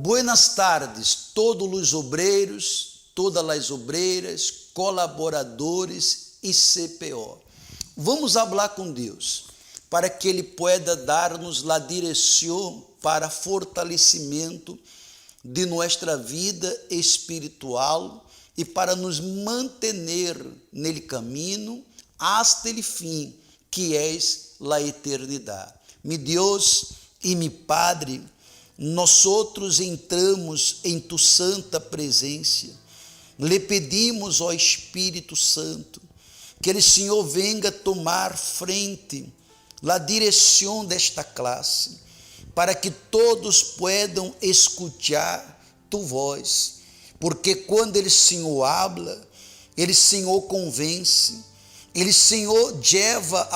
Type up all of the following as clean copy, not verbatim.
Buenas tardes, todos os obreiros, todas as obreiras, colaboradores e CPO. Vamos falar com Deus, para que Ele pueda dar-nos a direção para fortalecimento de nossa vida espiritual e para nos manter nele caminho hasta el fim, que é a eternidade. Mi Deus e mi Padre, nós entramos em tu santa presença, lhe pedimos, ó Espírito Santo, que ele, Senhor, venga tomar frente, a direção desta classe, para que todos puedan escutar tu voz, porque quando ele, Senhor, habla, ele, Senhor, convence, ele, Senhor, leva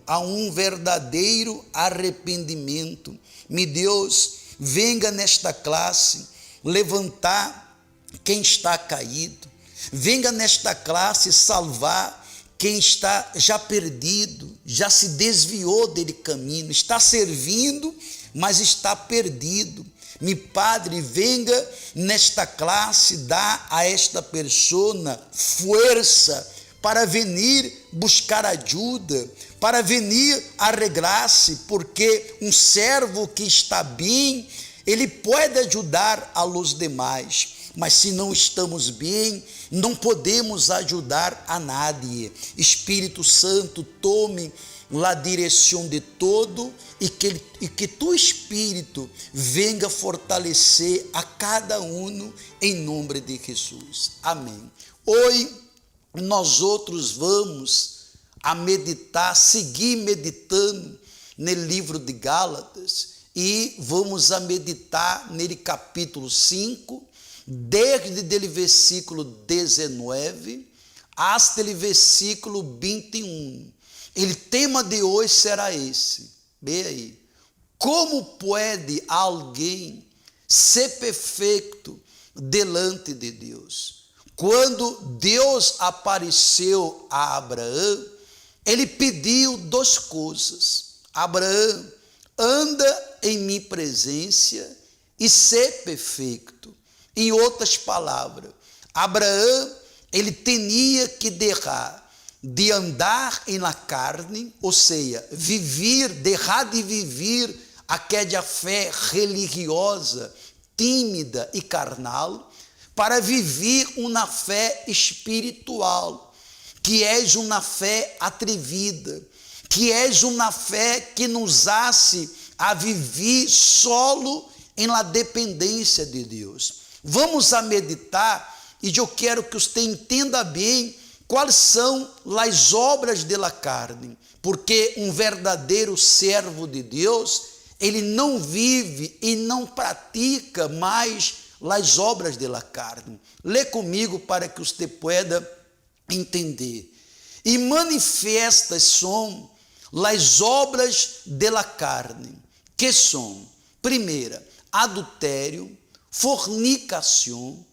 a um verdadeiro arrependimento. Mi Deus, venga nesta classe levantar quem está caído, venga nesta classe salvar quem está já perdido, já se desviou dele caminho, está servindo, mas está perdido. Mi Padre, venga nesta classe dar a esta persona força para venir buscar ajuda, para venir arreglar-se, porque um servo que está bem, ele pode ajudar a los demais, mas se não estamos bem, não podemos ajudar a nadie. Espírito Santo, tome a direção de todo e que tu Espírito venga fortalecer a cada um em nome de Jesus. Amém. Hoje nós outros vamos a meditar, seguir meditando no livro de Gálatas e vamos a meditar nele capítulo 5, desde o versículo 19 até o versículo 21. O tema de hoje será esse, vê aí, como pode alguém ser perfeito delante de Deus? Quando Deus apareceu a Abraão, ele pediu duas coisas. Abraão, anda em minha presença e ser perfeito. Em outras palavras, Abraão, ele tinha que deixar de andar na carne, ou seja, deixar de viver aquela fé religiosa, tímida e carnal, para viver uma fé espiritual, que é uma fé atrevida, que é uma fé que nos hace a viver solo em la dependência de Deus. Vamos a meditar e eu quero que você entenda bem quais são as obras de la carne, porque um verdadeiro servo de Deus, ele não vive e não pratica mais as obras de la carne. Lê comigo para que você pueda entender. E manifestas são as obras de la carne, que são, primeira, adultério, fornicação,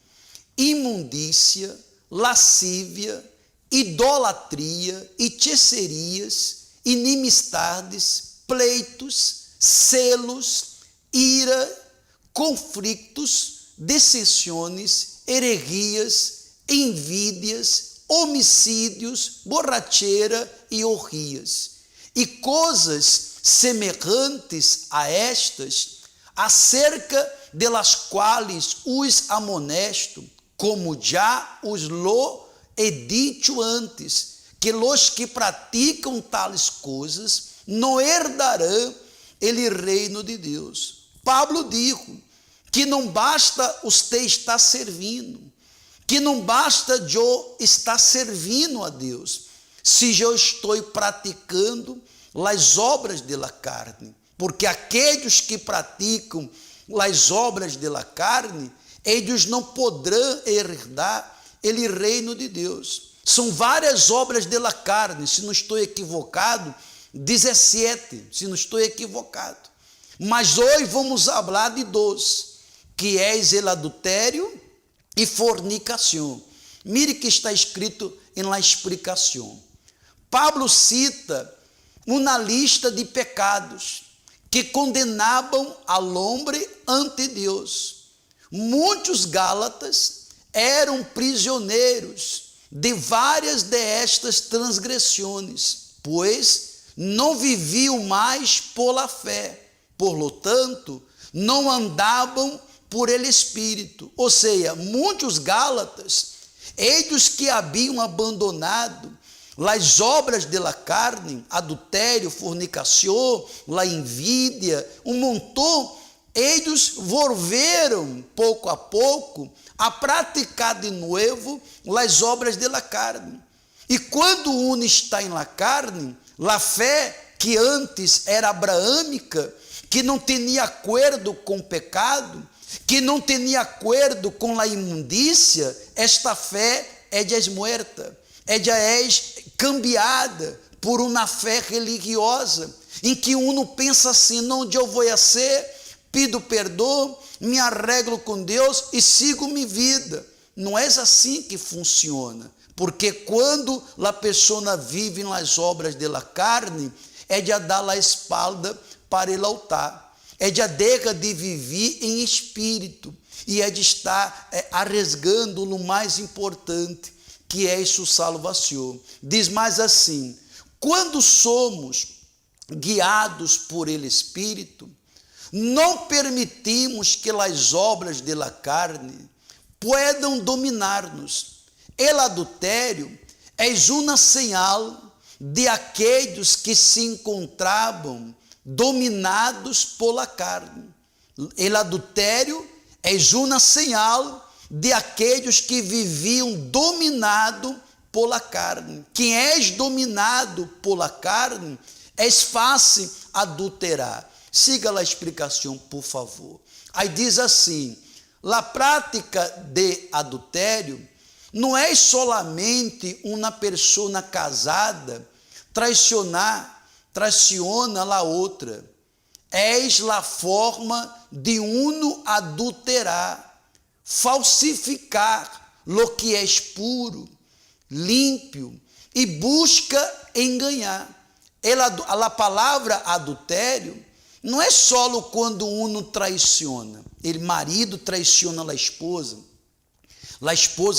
imundícia, lascívia, idolatria, hechicerias, inimistades, pleitos, celos, ira, conflitos, dissensões, heresias, envídias, homicídios, borrachera e orgias, e coisas semelhantes a estas, acerca de las quais os amonesto, como já os lo he dicho antes, que los que praticam tales coisas não herdarão o reino de Deus. Pablo dijo que não basta você estar servindo, que não basta eu estar servindo a Deus, se eu estou praticando as obras de la carne, porque aqueles que praticam as obras de la carne, eles não poderão herdar o reino de Deus. São várias obras de la carne, se não estou equivocado, 17, se não estou equivocado. Mas hoje vamos falar de 2, que é o adultério e fornicação. Mire que está escrito em la explicação. Pablo cita uma lista de pecados que condenavam al hombre ante Deus. Muitos gálatas eram prisioneiros de várias destas transgressões, pois não viviam mais pela fé, por lo tanto, não andavam por el Espírito. Ou seja, muitos gálatas, eles que haviam abandonado as obras de la carne, adultério, fornicação, la envidia, um montão, eles volveram pouco a pouco a praticar de novo as obras de la carne. E quando um está em la carne, la fé que antes era abraâmica, que não tinha acordo com o pecado, que não tinha acordo com a imundícia, esta fé é desmuerta, é cambiada por uma fé religiosa, em que um pensa assim, onde eu vou ser, pido perdão, me arreglo com Deus e sigo minha vida. Não é assim que funciona, porque quando a pessoa vive nas obras da carne, é de dar a espalda para o altar, é de deixar de viver em espírito, e é de estar arriesgando o mais importante, que é sua salvação. Diz mais assim: quando somos guiados por ele Espírito, não permitimos que as obras da carne puedan dominar-nos. El adultério é uma señal de aqueles que se encontravam dominados pela carne. El adultério é uma señal de aqueles que viviam dominado pela carne. Quem és dominado pela carne, é fácil adulterar. Siga a explicação, por favor. Aí diz assim: a prática de adultério não é solamente uma pessoa casada traiciona a outra. És a forma de uno adulterar, falsificar lo que é puro, límpio, e busca enganar. A palavra adultério não é só quando uno traiciona. O marido traiciona a esposa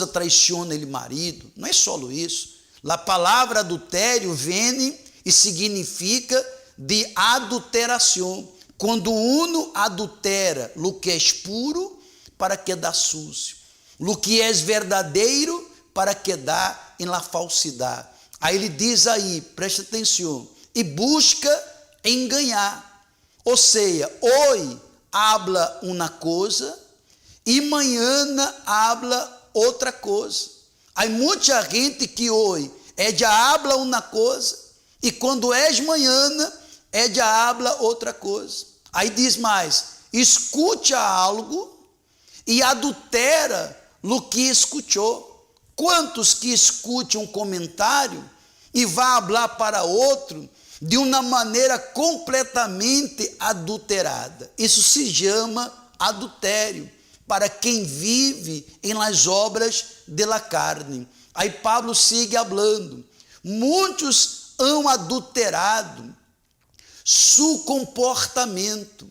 traiciona o marido. Não é só isso. A palavra adultério vem e significa de adulteração. Quando uno adultera o que é puro para quedar sujo, o que é verdadeiro para quedar em la falsidade. Aí ele diz aí, presta atenção, e busca enganar. Ou seja, hoje habla uma coisa e amanhã habla outra coisa. Há muita gente que hoje já habla uma coisa e quando amanhã já habla outra coisa. Aí diz mais: escuta algo e adultera o que escutou. Quantos que escutam um comentário e vá falar para outro de uma maneira completamente adulterada? Isso se chama adultério, para quem vive em las obras de la carne. Aí Pablo sigue falando: muitos han adulterado su comportamento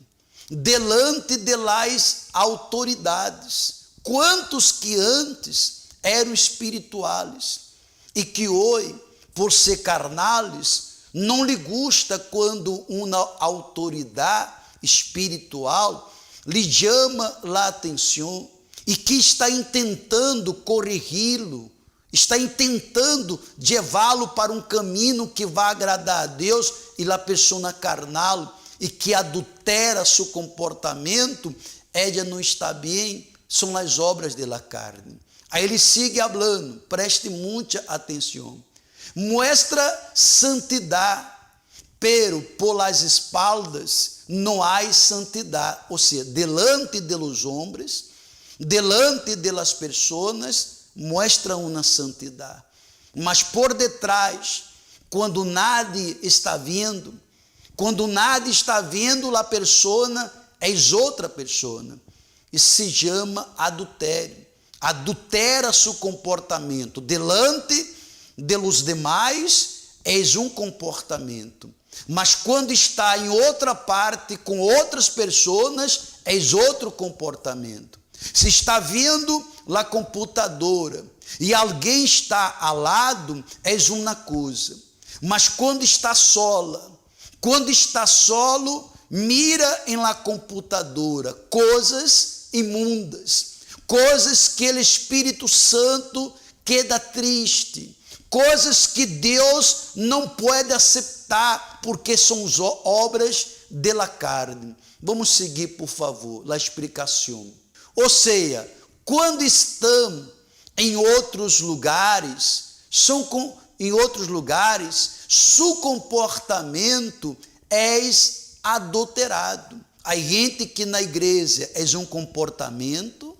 delante de las autoridades. Quantos que antes eram espirituais e que hoje, por ser carnales, não lhe gusta quando uma autoridade espiritual lhe chama a atenção e que está intentando corrigi-lo, está intentando levá-lo para um caminho que vai agradar a Deus, e a pessoa carnal e que adultera seu comportamento, ela não está bem, são as obras da carne. Aí ele sigue falando, preste muita atenção. Muestra santidade, pero por las espaldas não há santidade. Ou seja, delante de los hombres, delante de las personas, muestra uma santidade. Mas por detrás, quando nadie está vendo, a persona é outra persona. Isso se chama adultério. Adultera seu comportamento delante de los demais, é um comportamento. Mas quando está em outra parte, com outras pessoas, é outro comportamento. Se está vendo a computadora e alguém está ao lado, é uma coisa. Mas quando está solo, mira em la computadora coisas imundas, coisas que o Espírito Santo queda triste, coisas que Deus não pode aceitar, porque são obras de la carne. Vamos seguir, por favor, a explicação. Ou seja, quando estão em outros lugares, seu comportamento é adulterado. Há gente que na igreja é um comportamento,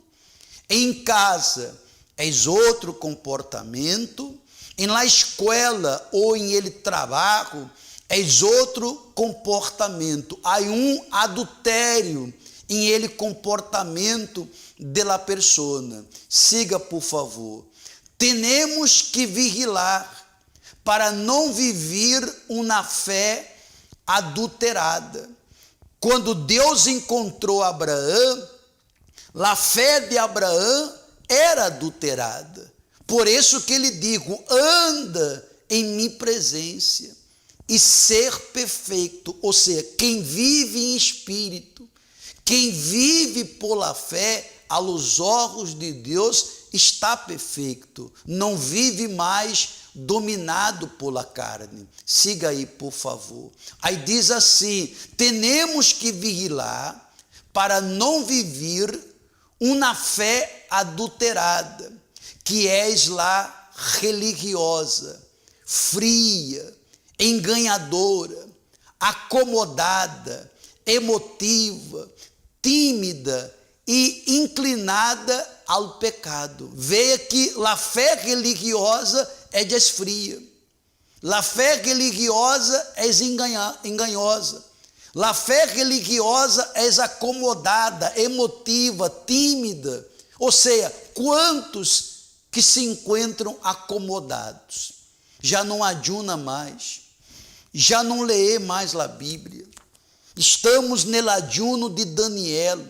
em casa é outro comportamento, em la escola ou em ele trabalho é outro comportamento. Há adultério em ele comportamento de la persona. Siga, por favor. Temos que vigilar para não viver uma fé adulterada. Quando Deus encontrou Abraão, a fé de Abraão era adulterada. Por isso que ele digo, anda em minha presença e ser perfeito. Ou seja, quem vive em espírito, quem vive por la fé, aos olhos de Deus, está perfeito. Não vive mais dominado pela carne. Siga aí, por favor. Aí diz assim, temos que vigilar para não viver uma fé adulterada, que és lá religiosa, fria, enganadora, acomodada, emotiva, tímida e inclinada ao pecado. Veja que a fé religiosa é desfria, a fé religiosa é enganhosa, a fé religiosa é acomodada, emotiva, tímida. Ou seja, quantos que se encontram acomodados, já não adiuna mais, já não lê mais a Bíblia, estamos no adiuno de Daniel,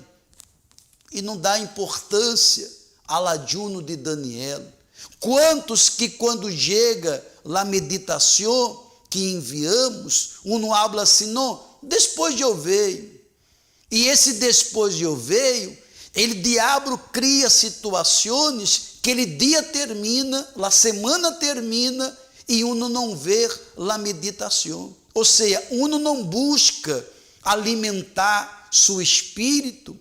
e não dá importância ao adiuno de Daniel. Quantos que quando chega a meditação que enviamos, não habla assim, não, depois de eu veio, e esse depois de eu veio, ele diabo cria situações que ele dia termina, a semana termina, e uno não vê a meditação. Ou seja, uno não busca alimentar seu espírito,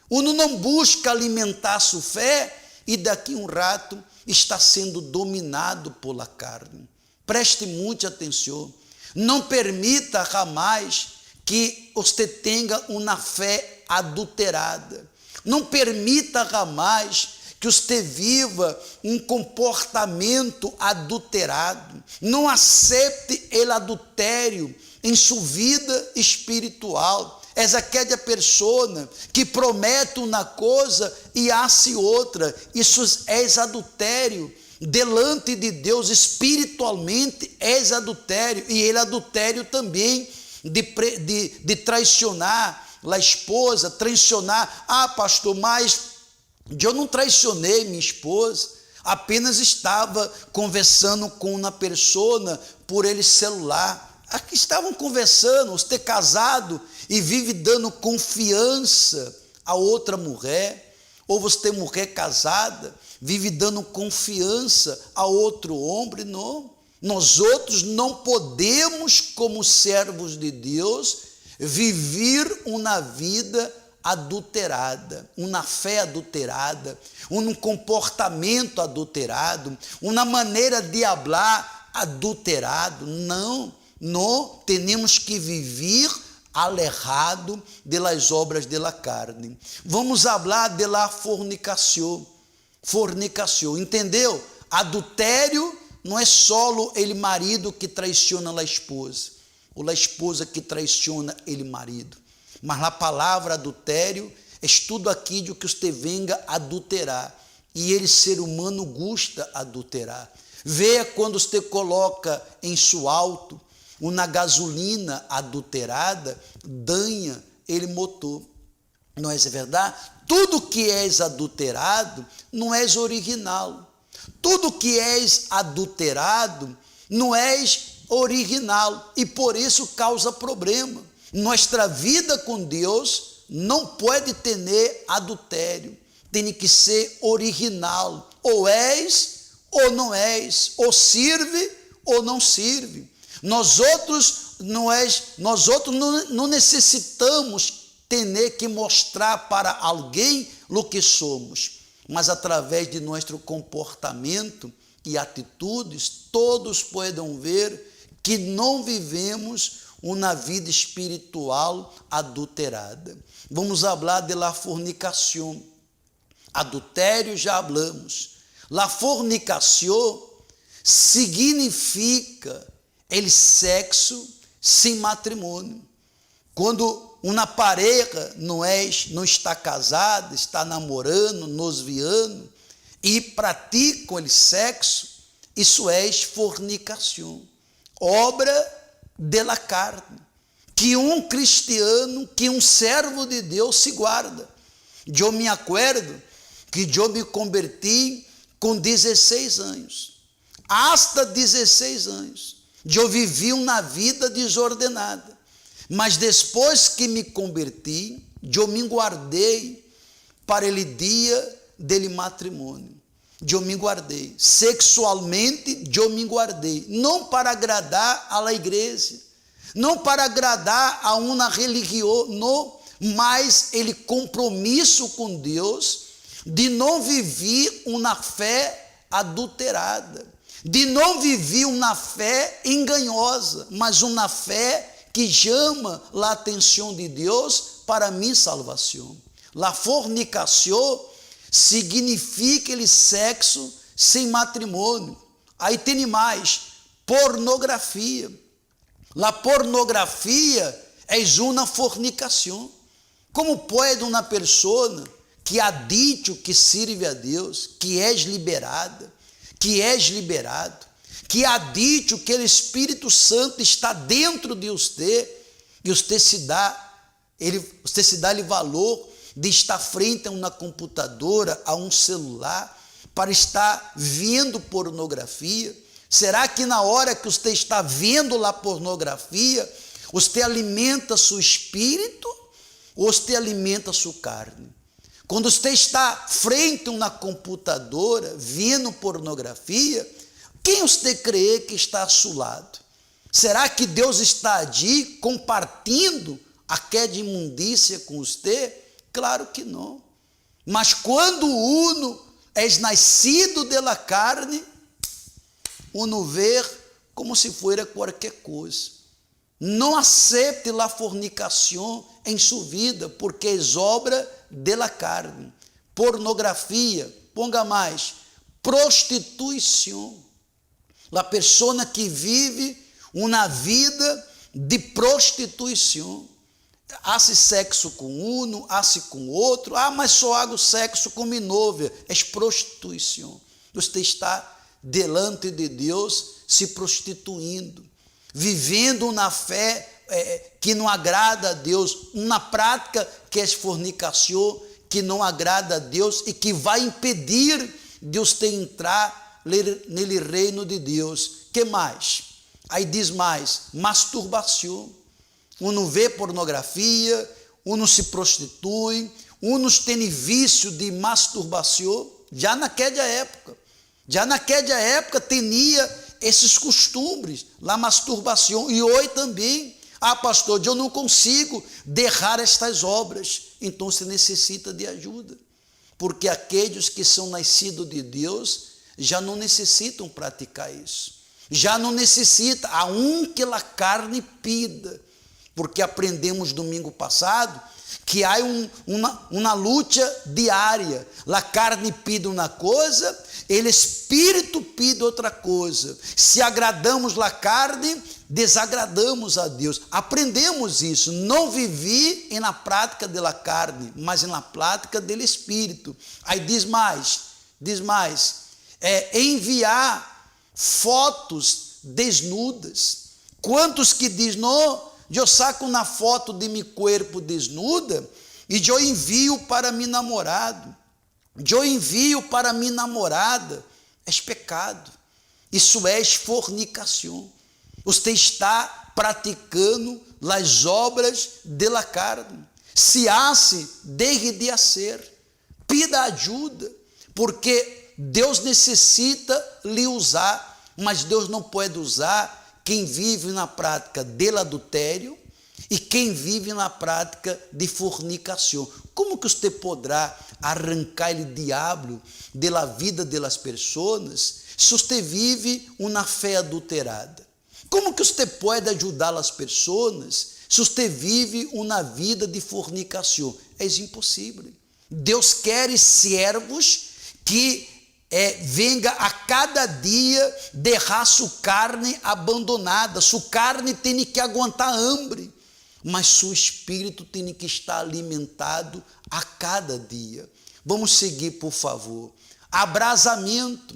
uno não busca alimentar sua fé, e daqui um rato está sendo dominado pela carne. Preste muita atenção. Não permita jamais que você tenha uma fé adulterada. Não permita jamais que você viva um comportamento adulterado. Não aceite o adultério em sua vida espiritual. És aquela pessoa que promete uma coisa e hace outra. Isso é adultério. Delante de Deus, espiritualmente, é adultério. E ele é adultério também de traicionar a esposa, traicionar. Ah, pastor, mas eu não traicionei minha esposa. Apenas estava conversando com uma pessoa por ele celular. Aqui estavam conversando, você casado e vive dando confiança a outra mulher, ou você mulher casada, vive dando confiança a outro homem. Não, nós outros não podemos, como servos de Deus, viver uma vida adulterada, uma fé adulterada, um comportamento adulterado, uma maneira de falar adulterado. Não, não temos que viver alejado de las obras de la carne. Vamos falar de la fornicação. Fornicação, entendeu? Adultério não é só ele marido que traiciona a esposa, ou a esposa que traiciona ele marido. Mas a palavra adultério é tudo aquilo que você venga adulterar. E ele, ser humano, gosta adulterar. Veja quando você coloca em seu auto uma gasolina adulterada danha ele motor. Não é verdade? Tudo que és adulterado não és original. Tudo que és adulterado não és original e por isso causa problema. Nossa vida com Deus não pode ter adultério, tem que ser original. Ou és ou não és, ou sirve ou não sirve. Nós outros não necessitamos ter que mostrar para alguém o que somos, mas através de nosso comportamento e atitudes, todos podem ver que não vivemos uma vida espiritual adulterada. Vamos falar de la fornicação. Adultério já falamos. La fornicação significa o sexo sem matrimônio. Quando uma pareja não está casada, está namorando, nosviando e praticam o sexo, isso é fornicação, obra da carne, que um cristiano, que um servo de Deus se guarda. Eu me acordo que eu me converti com 16 anos. Hasta 16 anos. Eu vivi uma vida desordenada. Mas depois que me converti, eu me guardei para o dia do matrimônio. Eu me guardei. Sexualmente, eu me guardei. Não para agradar à igreja, não para agradar a uma religião, não, mas ele compromisso com Deus de não viver uma fé adulterada, de não viver uma fé enganosa, mas uma fé que chama a atenção de Deus para minha salvação. La fornicação significa ele sexo sem matrimônio. Aí tem mais, pornografia. La pornografia é uma fornicação. Como pode uma pessoa que ha dito que serve a Deus, que és liberada, que és liberado, que ha dito que o Espírito Santo está dentro de você, e você se dá valor de estar frente a uma computadora, a um celular, para estar vendo pornografia? Será que na hora que você está vendo lá pornografia, você alimenta seu espírito ou você alimenta sua carne? Quando você está frente a uma computadora, vendo pornografia, quem você crê que está ao seu lado? Será que Deus está ali compartilhando aquela imundícia com você? Claro que não. Mas quando uno é nascido da carne, uno vê como se fosse qualquer coisa. Não aceite a fornicação em sua vida, porque é obra da carne. Pornografia, ponga mais, prostituição. A pessoa que vive uma vida de prostituição. Hace sexo com um, hace com outro. Mas só hago sexo com minha noiva. É prostituição. Você está delante de Deus se prostituindo, vivendo uma fé que não agrada a Deus, uma prática que é fornicação, que não agrada a Deus e que vai impedir de você entrar no reino de Deus. Que mais? Aí diz mais, masturbação. Uno vê pornografia, uno se prostitui, unos tem vício de masturbação. Já naquela época tinha esses costumes, a masturbação, e hoje também. Pastor, eu não consigo deixar estas obras. Então você necessita de ajuda, porque aqueles que são nascidos de Deus já não necessitam praticar isso, já não necessita, aunque a carne pida, porque aprendemos domingo passado que há uma luta diária. A carne pede uma coisa, o Espírito pede outra coisa. Se agradamos a carne, desagradamos a Deus. Aprendemos isso, não vivi na prática da carne, mas na prática do Espírito. Aí diz mais, enviar fotos desnudas, Quantos que diz, não, eu saco uma foto de meu corpo desnuda e eu envio para meu namorado, eu envio para minha namorada, é pecado, isso é fornicação, você está praticando as obras da carne, se hace, deje de hacer, pida ajuda, porque Deus necessita lhe usar, mas Deus não pode usar quem vive na prática do adultério e quem vive na prática de fornicação. Como que você poderá arrancar o diabo da vida das pessoas se você vive uma fé adulterada? Como que você pode ajudar as pessoas se você vive uma vida de fornicação? É impossível. Deus quer servos que venga a cada dia deixar sua carne abandonada, sua carne tem que aguentar hambre, mas seu espírito tem que estar alimentado a cada dia. Vamos seguir, por favor. Abrasamento.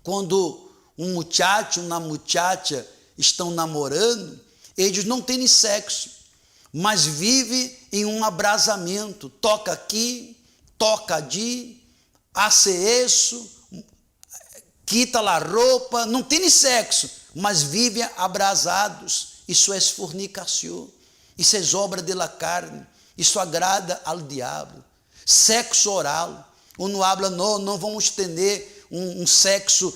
Quando um muchacho, uma muchacha estão namorando, eles não têm sexo, mas vivem em um abrasamento, toca aqui, toca ali, hace isso, quita a roupa, não tem sexo, mas vivem abrasados. Isso é fornicação, isso é obra da carne, isso agrada ao diabo. Sexo oral, uno habla, não vamos ter um sexo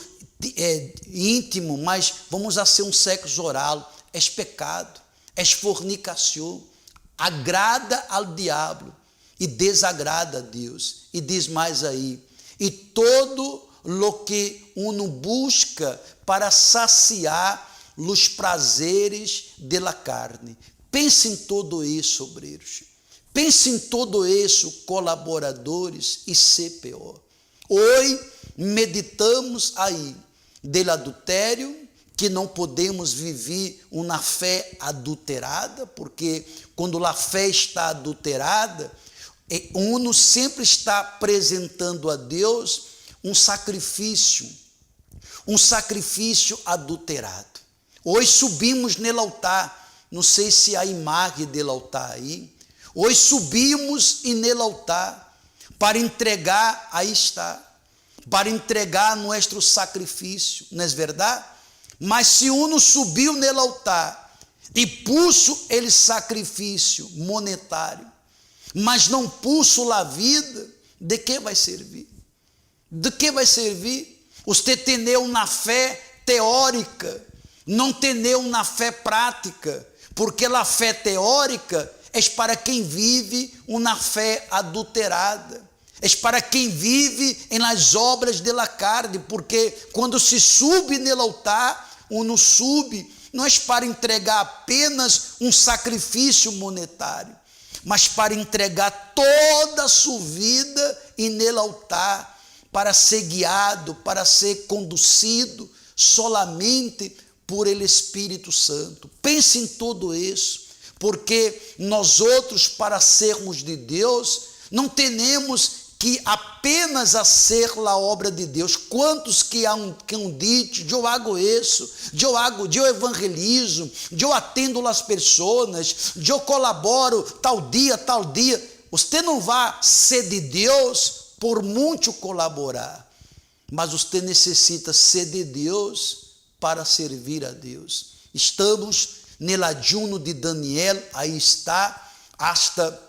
íntimo, mas vamos a ser um sexo oral, é pecado, é fornicação, agrada ao diabo e desagrada a Deus. E diz mais aí, e todo lo que uno busca para saciar os prazeres da carne. Pense em tudo isso, obreiros. Pense em tudo isso, colaboradores e CPO. Hoje meditamos aí do adultério, que não podemos viver uma fé adulterada, porque quando a fé está adulterada, uno sempre está apresentando a Deus um sacrifício adulterado. Hoje subimos no altar, não sei se há imagem do altar aí, hoje subimos e no altar, para entregar, aí está, para entregar nosso sacrifício, não é verdade? Mas se uno subiu no altar e puso ele sacrifício monetário, mas não puso a vida, de que vai servir? De que vai servir? Você tem uma fé teórica, não tem uma fé prática, porque a fé teórica é para quem vive uma fé adulterada, é para quem vive em las obras da carne, porque quando se sube no altar, uno sube, não é para entregar apenas um sacrifício monetário, mas para entregar toda a sua vida e no altar, para ser guiado, para ser conduzido solamente por ele Espírito Santo. Pense em tudo isso, porque nós outros, para sermos de Deus, não temos que apenas a ser a obra de Deus. Quantos que hão dito, eu hago isso, eu evangelizo, eu atendo as pessoas, eu colaboro tal dia, você não vai ser de Deus por muito colaborar, mas você necessita ser de Deus para servir a Deus. Estamos no ayuno de Daniel, aí está, hasta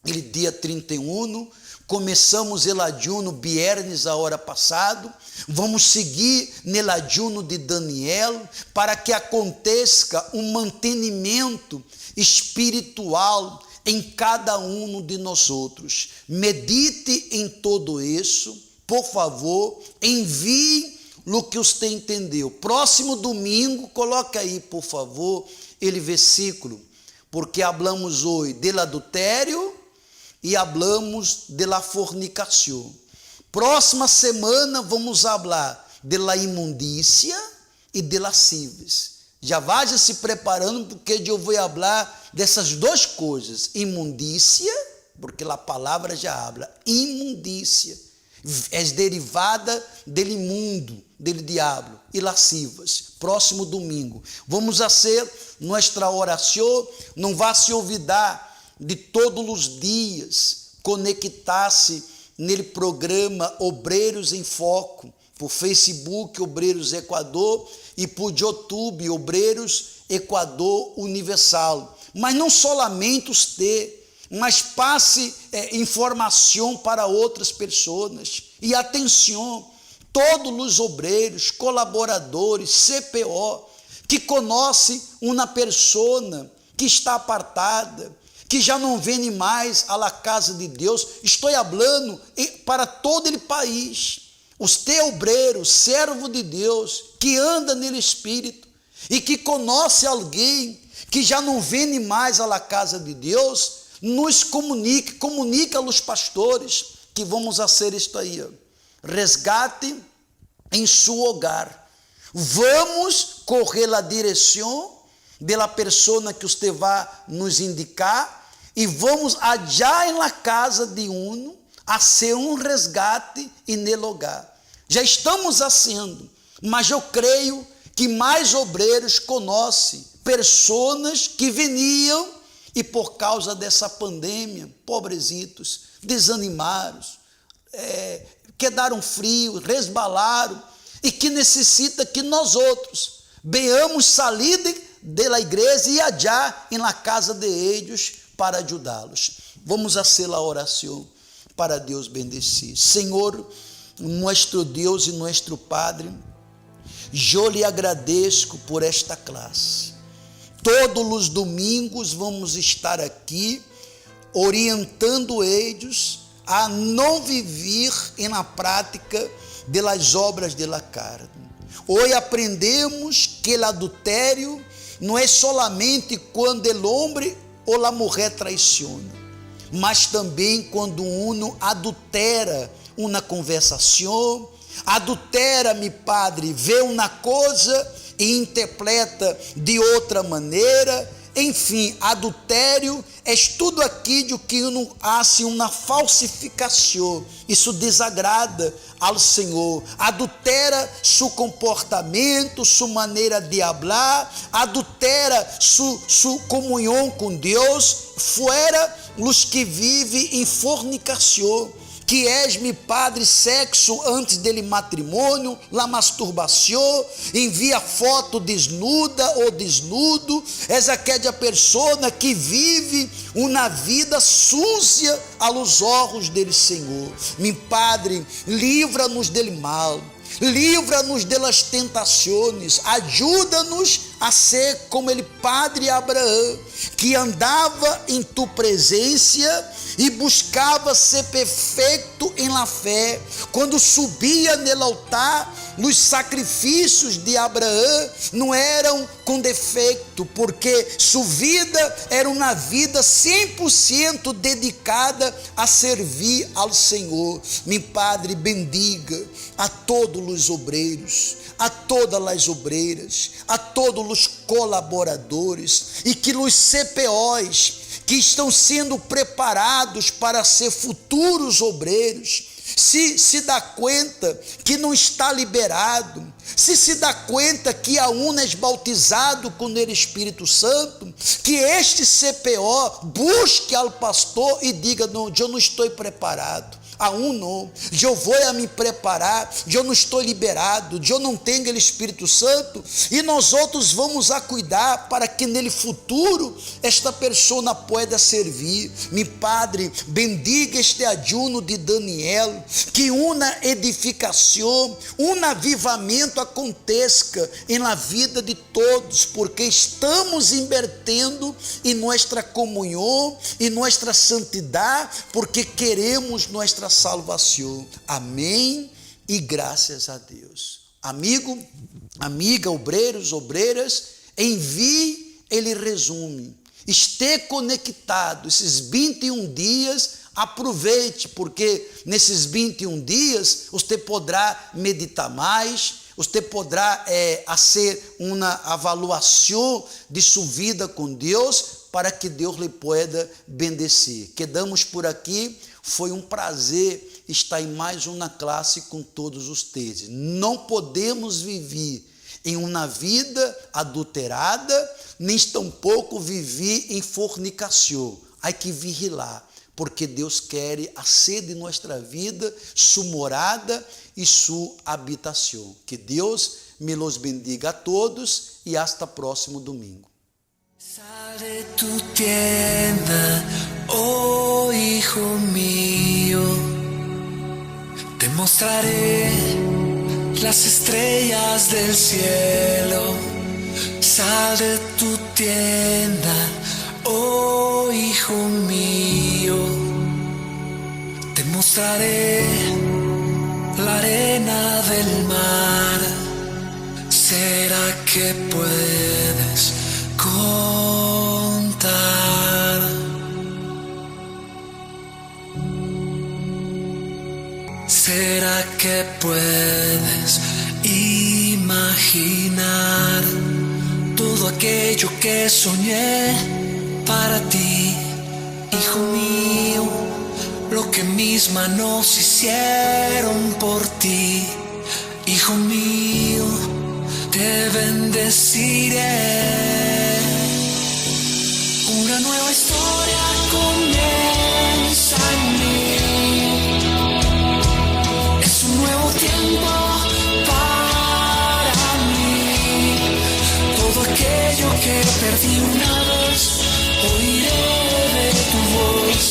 o dia 31, começamos o ayuno viernes a hora passado, vamos seguir no ayuno de Daniel, para que aconteça um mantenimento espiritual em cada um de nós outros. Medite em tudo isso, por favor, envie o que você entendeu. Próximo domingo, coloque aí, por favor, ele versículo, porque hablamos hoje do adultério e hablamos da fornicação. Próxima semana vamos falar da imundícia e de lascivas. Já vá se preparando, porque eu vou falar dessas duas coisas, imundícia, porque a palavra já habla, imundícia, és derivada dele imundo, dele diabo, e lascivas. Próximo domingo, vamos fazer nossa oração, não vá se olvidar de todos os dias, conectar-se nele programa Obreiros em Foco, por Facebook, Obreiros Equador, e por YouTube, Obreiros Equador Universal. Mas não somente os ter, mas passe informação para outras pessoas. E atenção, todos os obreiros, colaboradores, CPO, que conhece uma pessoa que está apartada, que já não vem mais à casa de Deus, estou falando para todo o país. Os teus obreiros, servo de Deus, que anda no Espírito e que conhece alguém que já não vem mais à casa de Deus, nos comunica aos pastores que vamos fazer isto aí. Resgate em seu hogar. Vamos correr a direção da pessoa que você vai nos indicar e vamos allá na casa de a ser resgate e nele hogar. Já estamos fazendo, mas eu creio que mais obreiros conhecem pessoas que veniam e por causa dessa pandemia, pobrezitos, desanimaram, quedaram frios, resbalaram e que necessita que nós outros venhamos sair da igreja e allá na casa de eles para ajudá-los. Vamos fazer a oração para Deus bendecir. Senhor, nosso Deus e nosso Padre, eu lhe agradeço por esta classe. Todos os domingos vamos estar aqui orientando eles a não viver na prática das obras da carne. Hoje aprendemos que o adultério não é solamente quando o homem ou a mulher traiciona, mas também quando um adultera uma conversação, adultera, meu Padre, vê uma coisa e interpreta de outra maneira. Enfim, adultério é tudo aquilo que não hace uma falsificação. Isso desagrada ao Senhor. Adultera seu comportamento, sua maneira de falar, adultera sua comunhão com Deus, fora os que vivem em fornicação, que és, meu Padre, sexo antes dele matrimônio, la masturbação, envia foto desnuda ou desnudo, és aquela pessoa que vive uma vida suja aos olhos dele, Senhor. Meu Padre, livra-nos dele mal, livra-nos delas tentações, ajuda-nos a ser como ele, Padre Abraão, que andava em tu presença e buscava ser perfeito em la fé. Quando subia no altar, nos sacrifícios de Abraão não eram com defeito, porque sua vida era uma vida 100% dedicada a servir ao Senhor. Meu Padre, bendiga a todos os obreiros, a todas as obreiras, a todos os colaboradores, e que os CPOs que estão sendo preparados para ser futuros obreiros, se dá conta que não está liberado, se dá conta que a é bautizado com o Espírito Santo, que este CPO busque ao pastor e diga: não, eu não estou preparado. Não, eu vou a me preparar, eu não estou liberado, eu não tenho o Espírito Santo, e nós outros vamos a cuidar para que nele futuro esta pessoa pueda servir. Meu Padre, bendiga este ajuno de Daniel, que uma edificação, um avivamento aconteça na vida de todos, porque estamos invertendo em nossa comunhão, em nossa santidade, porque queremos nossa salvação. Amém e graças a Deus. Amigo, amiga, obreiros, obreiras, envie ele resume. Esteja conectado esses 21 dias, aproveite, porque nesses 21 dias você poderá meditar mais, você poderá fazer uma avaliação de sua vida com Deus, para que Deus lhe pueda bendecir. Quedamos por aqui. Foi um prazer estar em mais uma classe com todos vocês. Não podemos viver em uma vida adulterada, nem tampouco viver em fornicação. Há que vigilar, porque Deus quer hacer de nossa vida sua morada e sua habitação. Que Deus me los bendiga a todos e hasta próximo domingo. Sal de tu tienda, oh hijo mío, te mostraré las estrellas del cielo. Sal de tu tienda, oh hijo mío, te mostraré la arena del mar. ¿Será que puedes contar? ¿Será que puedes imaginar todo aquello que soñé para ti, hijo mío? Lo que mis manos hicieron por ti, hijo mío, te bendeciré. Una nueva historia comienza en mí. Es un nuevo tiempo para mí. Todo aquello que perdí una vez, oiré de tu voz,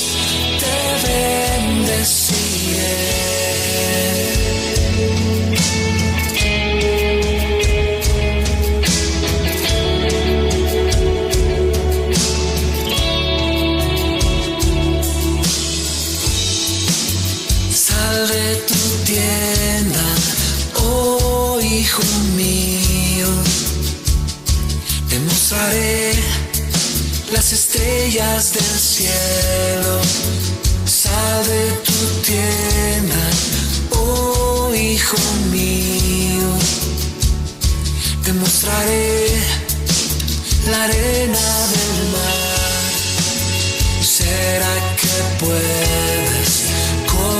te bendeciré. Hijo mío, te mostraré las estrellas del cielo. Sal de tu tienda, oh hijo mío, te mostraré la arena del mar. ¿Será que puedes contar?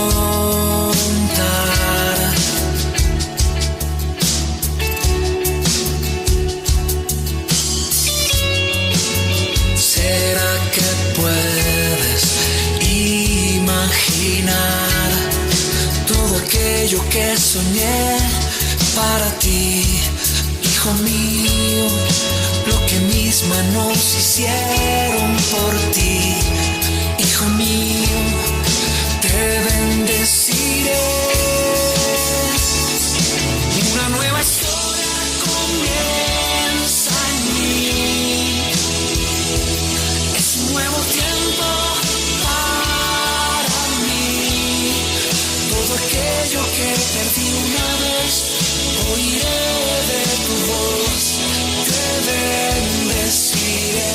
¿Será que puedes imaginar todo aquello que soñé para ti, hijo mío? Lo que mis manos hicieron por ti, hijo mío, te bendeciré. Una nueva historia comienza en mí. Es un nuevo tiempo para mí. Todo aquello que perdí una vez, oiré de tu voz, te bendeciré.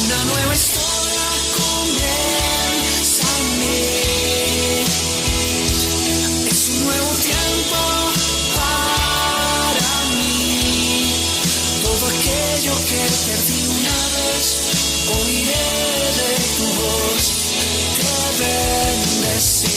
Una nueva historia comienza en mí. Es un nuevo tiempo para mí. Todo aquello que perdí una vez, oiré de tu voz, te bendeciré.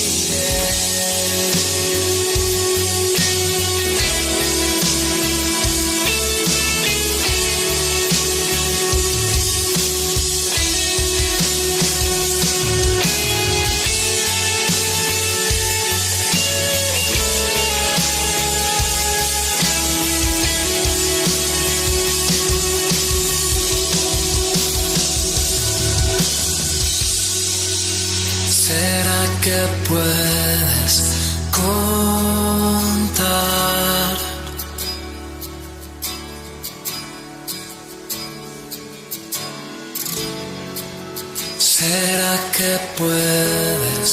¿Será que puedes contar? ¿Será que puedes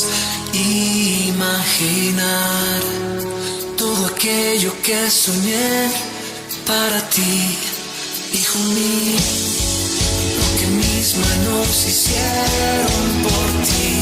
imaginar todo aquello que soñé para ti, hijo mío? Lo que mis manos hicieron por ti,